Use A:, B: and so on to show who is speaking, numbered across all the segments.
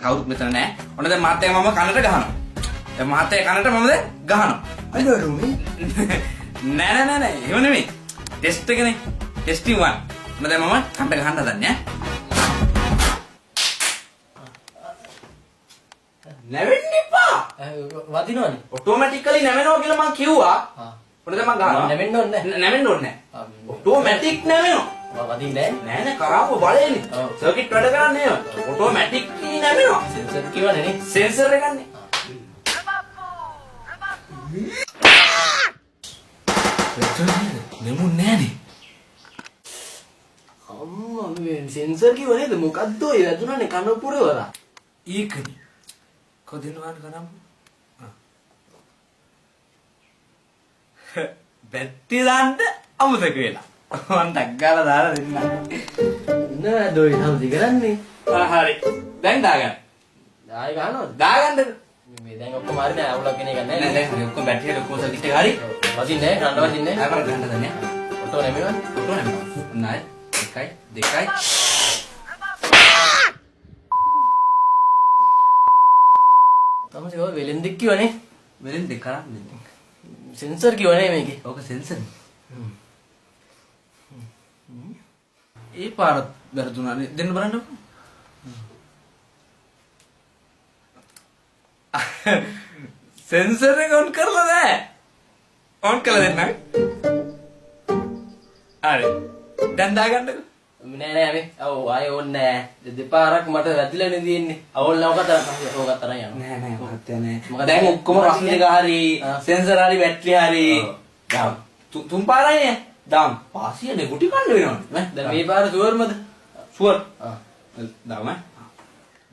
A: කවුරුත් මෙතන නැහැ. ඔන්න දැන් මාත්‍යා මම කනට ගහනවා. දැන් මාත්‍යා කනට මම දැන් ගහනවා.
B: අයියෝ මේ
A: නෑ. එහෙම නෙමෙයි. ටෙස්ට් එකනේ. ටෙස්ටිං 1. ඔන්න දැන් මම කනට ගහන්න හදන්නේ නැවෙන්න එපා.
B: වදිනවනේ.
A: ඔටෝමැටිකලි නැවෙනවා කියලා මං කිව්වා. ඔන්න දැන් මං ගහනවා.
B: නැවෙන්න ඕනේ නැහැ.
A: නැවෙන්න ඕනේ නැහැ. ඔටෝමැටික් නැවෙනවා.
B: වදින්නේ
A: නෑ කරාපු බලේනේ. සර්කිට් වැඩ කරන්නේ නේද? ඔටෝමැටික් නැවෙනවා.
B: සෙන්සර් කියවනේ නේ.
A: සෙන්සර් එකන්නේ. නෙමුන් නෑනේ.
B: අම්මා මේ සෙන්සර් කිව්ව නේද? මොකද්ද ඔය වැදුනනේ කන පුරවලා.
A: ඒකනේ. කොදින වාන කරම්. බැටරි දාන්න අමතක වෙලා. මං ටක් ගාලා දාලා දෙන්න.
B: නෑ දොයි හම්දි කරන්නේ.
A: හරි. දැන් දාගන්න.
B: ආයෙ ගන්නවද?
A: දාගන්නද?
B: මේ දැන් ඔක්කොම හරි නෑ අවුලක් කෙනෙක් ගන්න
A: නෑ
B: නෑ.
A: දැන් ඔක්කොම බැටරි එක ඔක්කොම සර්කිට් එක හරි.
B: වදින්නේ නෑ නඩ වදින්නේ නෑ.
A: ආයෙ ගන්න දන්නේ.
B: ඔතෝ නෙමෙයි.
A: ඔටෝ නෙමෙයි. නෑ. දෙකයි.
B: තමයි ඔය වෙලෙන්දෙක් කිව්වනේ.
A: මෙලෙන් දෙක කරන්නේ.
B: සෙන්සර් කිව්වනේ මේකේ.
A: ඕක සෙන්සර්. ඒ පාර වැරදුනානේ. දෙන්න බලන්නකො. සෙන්සර් එක ඔන් කරලා නැහැ. ඔන් කරලා දෙන්නම්. හරි. දැන් දාගන්නකො.
B: නෑ මේ. ඔව් ආයෙ ඕනේ නෑ. දෙපාරක් මට වැදිලානේ තියෙන්නේ. අවුල් නැව කතා කරන්නේ. ඕක අතරයි යනවා.
A: නෑ මහත්තයා නෑ.
B: මොකද
A: දැන් ඔක්කොම රස්න එක හරි, සෙන්සර් හරි, බැටරි හරි. දාම්. තුන් පාරයිනේ. දාම්. පාසියනේ ගුටි කන්න වෙනවනේ.
B: නෑ දැන් මේ පාර සුවර්මද?
A: ෂුවර්.
B: ආ.
A: දාම.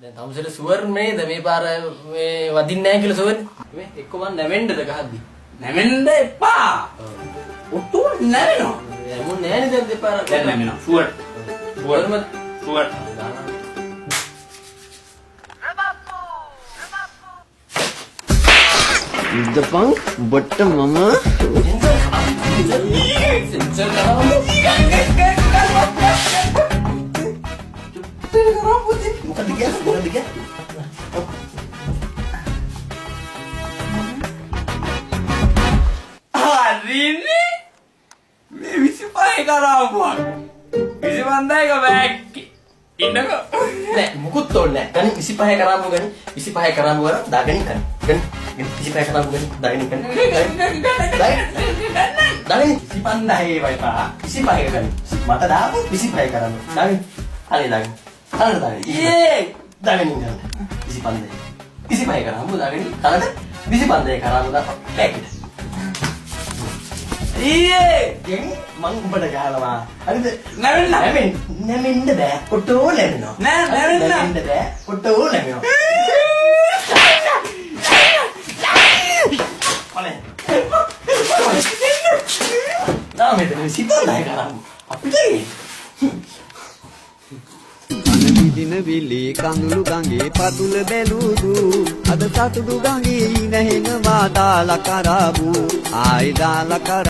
B: දැන් තමුසෙට සුවර් නේද මේ පාර මේ වදින්නේ නැහැ කියලා සුවර්නේ. මේ එක්ක මන් නැවෙන්නද ගහද්දි.
A: නැවෙන්න එපා. ඔට්ටුව නැවෙනවා.
B: නැමුන් නෑනේ දැන් දෙපාර.
A: දැන් නැවෙනවා. ෂුවර්.
B: සුවර්මද?
A: ෂුවර්.
C: ඉදපන් බොට්ට මම
B: සෙන්සර් කරා.
C: මොකද කියන්නේ
A: හරිනේ. මේ 25 කරාපුවා. 25යි බෑග්. ඉන්නකෝ.
B: නෑ මුකුත් ඕනේ නෑ. ගනි 25 කරාමු ගනි. 25 කරාමු වර දාගෙන කන. ගනි 25 කරාමු ගනි දාගෙන කන. දාගෙන
A: 25යි වයිපා.
B: 25 ගනි. මට දාපු 25 කරාමු. දාගෙන. හරි දාගෙන. හරි දාගෙන.
A: යේ
B: දාගෙන ඉන්න. 25. 25 කරාමු දාගෙන. කනද 25 කරාමු දා. පැකට්.
A: ඊයේ
B: මං උඹට ගහනවා. හරිද?
A: නැවෙන්න.
B: නැමෙන්න බෑ. කොටෝ නැවෙනවා.
A: නෑ නැවෙන්න.
B: නැවෙන්න බෑ. කොටෝ නැවෙනවා. අනේ. දාමෙතන සිතන්නයි කරන්නේ. අපිට
C: දින විලි කඳුළු ගඟේ පතුල බැලුදු අද සතුටු ගඟේ නැහෙන වාදාලා කරාබු ආයි දාලා කර